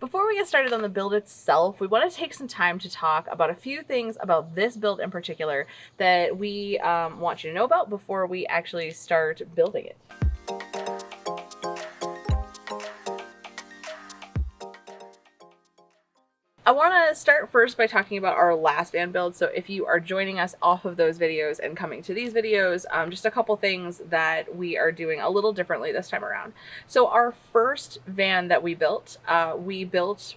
Before we get started on the build itself, we want to take some time to talk about a few things about this build in particular that we want you to know about before we actually start building it. I want to start first by talking about our last van build. So if you are joining us off of those videos and coming to these videos, just a couple things that we are doing a little differently this time around. So our first van that we built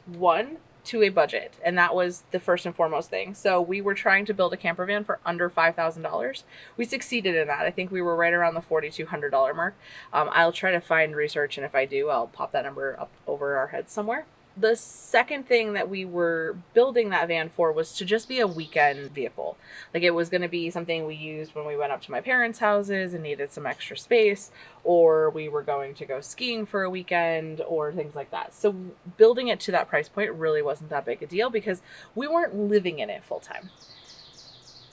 one to a budget, and that was the first and foremost thing. So we were trying to build a camper van for under $5,000. We succeeded in that. I think we were right around the $4,200 mark. I'll try to find research, and if I do, I'll pop that number up over our heads somewhere. The second thing that we were building that van for was to just be a weekend vehicle. Like, it was going to be something we used when we went up to my parents' houses and needed some extra space, or we were going to go skiing for a weekend or things like that. So building it to that price point really wasn't that big a deal because we weren't living in it full time.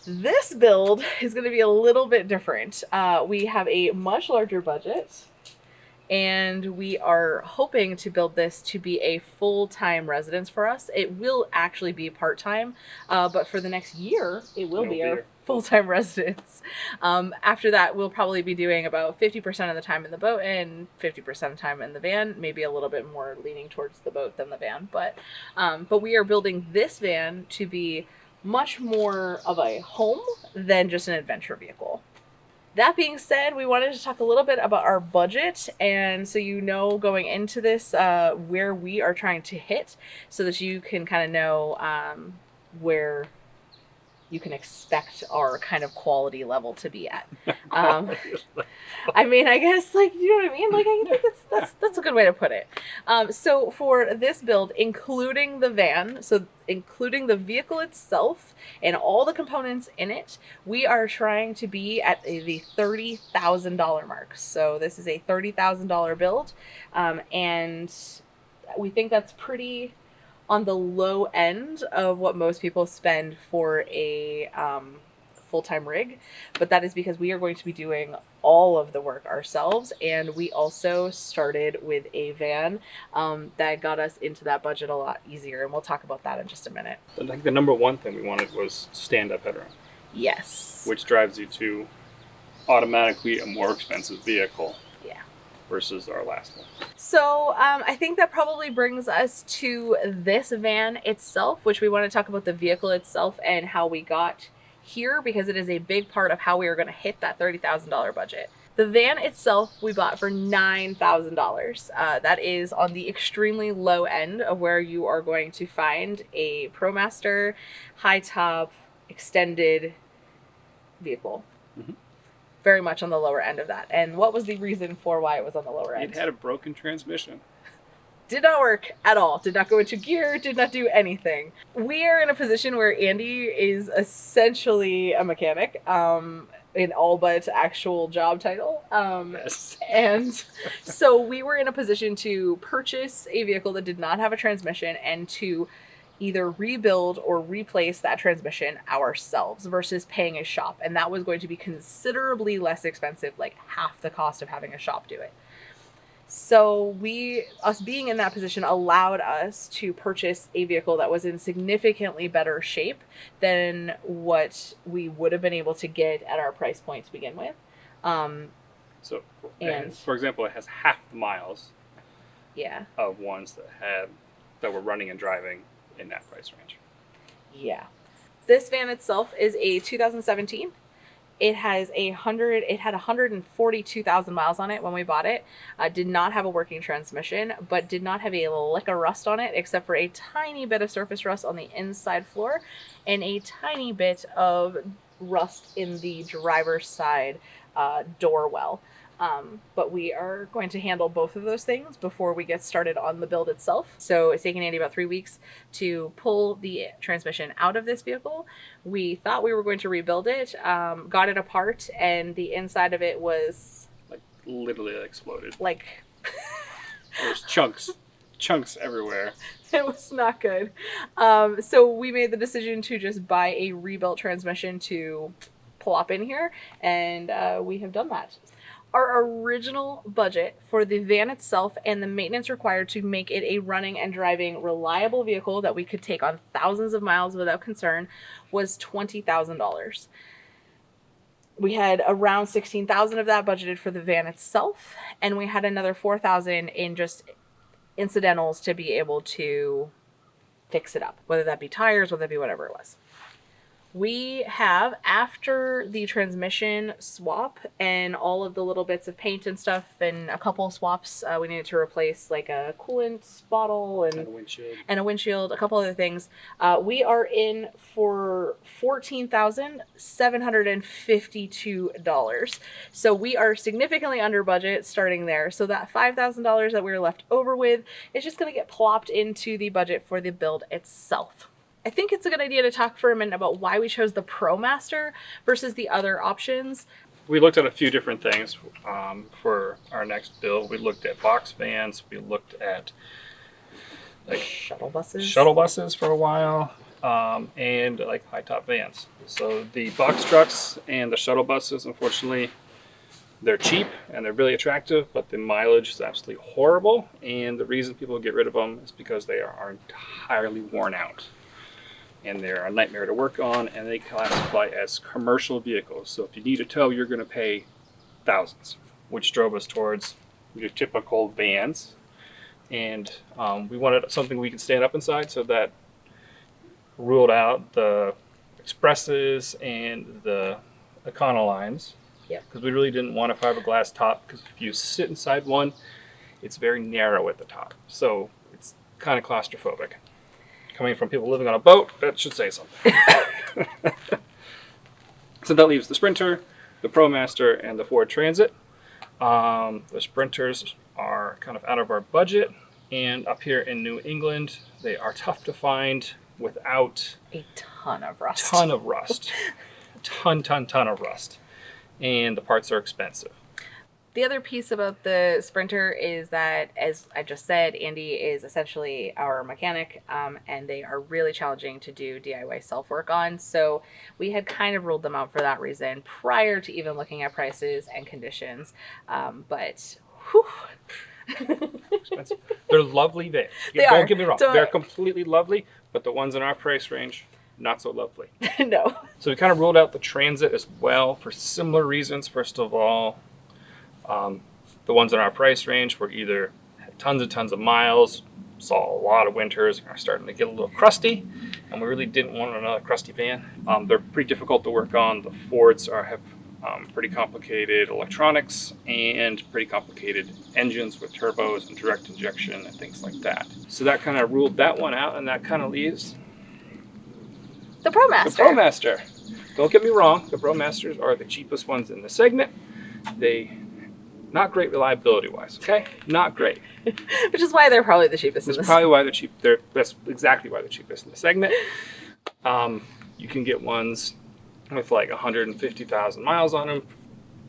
This build is going to be a little bit different. We have a much larger budget, and we are hoping to build this to be a full-time residence for us. It will actually be part-time, but for the next year, it will be our full-time residence. After that, we'll probably be doing about 50% of the time in the boat and 50% of the time in the van, maybe a little bit more leaning towards the boat than the van. But we are building this van to be much more of a home than just an adventure vehicle. That being said, we wanted to talk a little bit about our budget, and so you know going into this where we are trying to hit, so that you can kind of know where you can expect our kind of quality level to be at. I mean, I guess, like, you know what I mean? Like, I think that's a good way to put it. So for this build, including the van, so including the vehicle itself and all the components in it, we are trying to be at the $30,000 mark. So this is a $30,000 build, and we think that's pretty on the low end of what most people spend for a full-time rig, but that is because we are going to be doing all of the work ourselves, and we also started with a van that got us into that budget a lot easier, and we'll talk about that in just a minute. I think the number one thing we wanted was stand-up headroom. Yes. Which drives you to automatically a more expensive vehicle. Yeah. Versus our last one. So I think that probably brings us to this van itself, which we want to talk about the vehicle itself and how we got here, because it is a big part of how we are going to hit that $30,000 budget. The van itself we bought for $9,000. That is on the extremely low end of where you are going to find a Promaster high top extended vehicle. Mm-hmm. Very much on the lower end of that. And what was the reason for why it was on the lower end? It had a broken transmission. Did not work at all. Did not go into gear, did not do anything. We are in a position where Andy is essentially a mechanic, in all but actual job title. Yes. And so we were in a position to purchase a vehicle that did not have a transmission and to either rebuild or replace that transmission ourselves versus paying a shop. And that was going to be considerably less expensive, like half the cost of having a shop do it. So us being in that position allowed us to purchase a vehicle that was in significantly better shape than what we would have been able to get at our price point to begin with. For example, it has half the miles of ones that were running and driving in that price range. Yeah. This van itself is a 2017. It had 142,000 miles on it when we bought it. Did not have a working transmission, but did not have a lick of rust on it, except for a tiny bit of surface rust on the inside floor and a tiny bit of rust in the driver's side door well. But we are going to handle both of those things before we get started on the build itself. So it's taken Andy about 3 weeks to pull the transmission out of this vehicle. We thought we were going to rebuild it, got it apart, and the inside of it was... like, literally exploded. Like... There's chunks everywhere. It was not good. So we made the decision to just buy a rebuilt transmission to plop in here, and we have done that. Our original budget for the van itself and the maintenance required to make it a running and driving reliable vehicle that we could take on thousands of miles without concern was $20,000. We had around 16,000 of that budgeted for the van itself, and we had another 4,000 in just incidentals to be able to fix it up, whether that be tires, whether that be whatever it was. We have, after the transmission swap and all of the little bits of paint and stuff and a couple swaps, we needed to replace like a coolant bottle and a windshield, a couple other things. We are in for $14,752. So we are significantly under budget starting there. So that $5,000 that we were left over with is just going to get plopped into the budget for the build itself. I think it's a good idea to talk for a minute about why we chose the Promaster versus the other options. We looked at a few different things for our next build. We looked at box vans. We looked at like shuttle buses for a while, and like high top vans. So the box trucks and the shuttle buses, unfortunately, they're cheap and they're really attractive, but the mileage is absolutely horrible. And the reason people get rid of them is because they are entirely worn out. And they're a nightmare to work on, and they classify as commercial vehicles. So if you need a tow, you're going to pay thousands, which drove us towards your typical vans. And we wanted something we could stand up inside, so that ruled out the Expresses and the Econolines. Yeah. Because we really didn't want a fiberglass top, because if you sit inside one, it's very narrow at the top. So it's kind of claustrophobic. Coming from people living on a boat, that should say something. So that leaves the Sprinter, the Promaster, and the Ford Transit. The Sprinters are kind of out of our budget, and up here in New England, they are tough to find without a ton of rust. Ton of rust. And the parts are expensive. The other piece about the Sprinter is that, as I just said, Andy is essentially our mechanic, and they are really challenging to do DIY self-work on. So we had kind of ruled them out for that reason prior to even looking at prices and conditions. But whew. Expensive. They're lovely vans. Don't get me wrong. They're completely lovely, but the ones in our price range, not so lovely. No. So we kind of ruled out the Transit as well for similar reasons. First of all, the ones in our price range were either had tons and tons of miles, saw a lot of winters, and are starting to get a little crusty, and we really didn't want another crusty van. They're pretty difficult to work on. The Fords have pretty complicated electronics and pretty complicated engines with turbos and direct injection and things like that. So that kind of ruled that one out, and that kind of leaves the Promaster. The Promaster. Don't get me wrong, the Promasters are the cheapest ones in the segment. Not great reliability-wise, okay? Not great. Which is why they're probably the cheapest in this. That's probably why they're cheap. That's exactly why they're cheapest in the segment. You can get ones with like 150,000 miles on them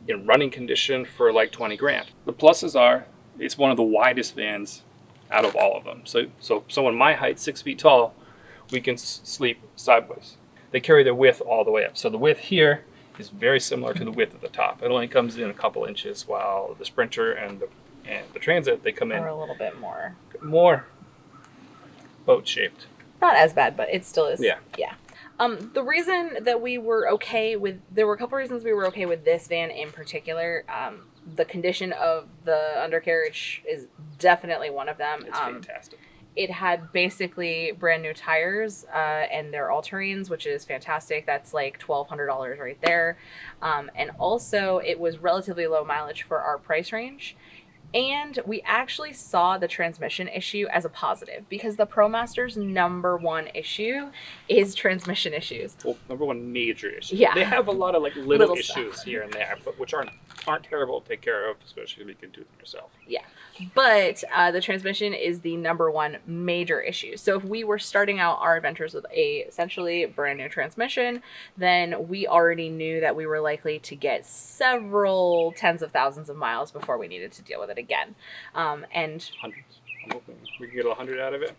in running condition for like 20 grand. The pluses are, it's one of the widest vans out of all of them. So someone my height, 6 feet tall, we can sleep sideways. They carry their width all the way up. So the width here is very similar to the width of the top. It only comes in a couple inches, while the Sprinter and the Transit, they come in a little bit more boat shaped. Not as bad, but it still is. Yeah. The reason that we were okay with, there were a couple reasons we were okay with this van in particular. The condition of the undercarriage is definitely one of them. It's fantastic. It had basically brand new tires and their all-terrains, which is fantastic. That's like $1,200 right there. And also it was relatively low mileage for our price range. And we actually saw the transmission issue as a positive, because the Promaster's number one issue is transmission issues. Well, number one major issue. Yeah. They have a lot of like little issues stuff here and there, but which aren't terrible to take care of, especially if you can do them yourself. Yeah. But the transmission is the number one major issue. So if we were starting out our adventures with a essentially brand new transmission, then we already knew that we were likely to get several tens of thousands of miles before we needed to deal with it again. And hundreds. I'm hoping we can get 100 out of it.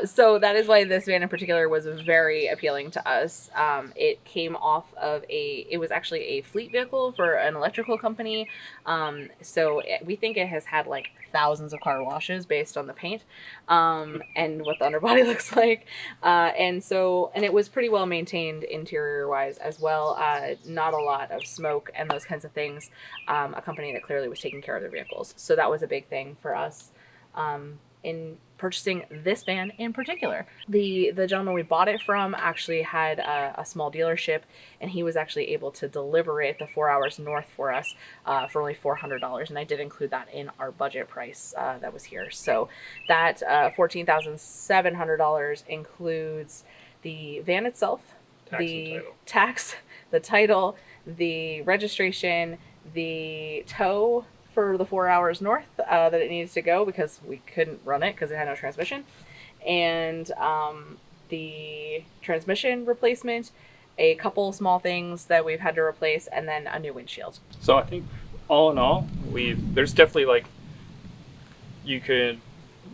So that is why this van in particular was very appealing to us. It came off of it was actually a fleet vehicle for an electrical company. We think it has had like thousands of car washes based on the paint, and what the underbody looks like. And it was pretty well maintained interior wise as well. Not a lot of smoke and those kinds of things. A company that clearly was taking care of their vehicles. So that was a big thing for us. In purchasing this van in particular. The gentleman we bought it from actually had a small dealership, and he was actually able to deliver it the 4 hours north for us for only $400, and I did include that in our budget price that was here. So that $14,700 includes the van itself, the tax, the title, the registration, the tow for the 4 hours north that it needs to go because we couldn't run it because it had no transmission, and the transmission replacement, a couple small things that we've had to replace, and then a new windshield. So I think all in all, there's definitely like, you could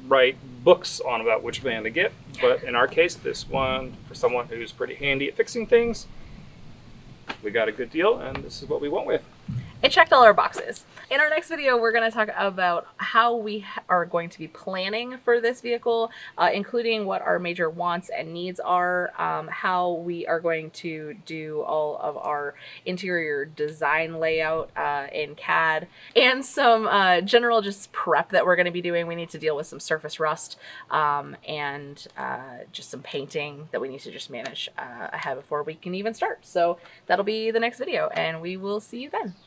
write books on about which van to get, but in our case, this one, for someone who's pretty handy at fixing things, we got a good deal, and this is what we went with. It checked all our boxes. In our next video, we're going to talk about how we are going to be planning for this vehicle, including what our major wants and needs are, how we are going to do all of our interior design layout in CAD, and some general just prep that we're going to be doing. We need to deal with some surface rust and just some painting that we need to just manage ahead before we can even start. So that'll be the next video, and we will see you then.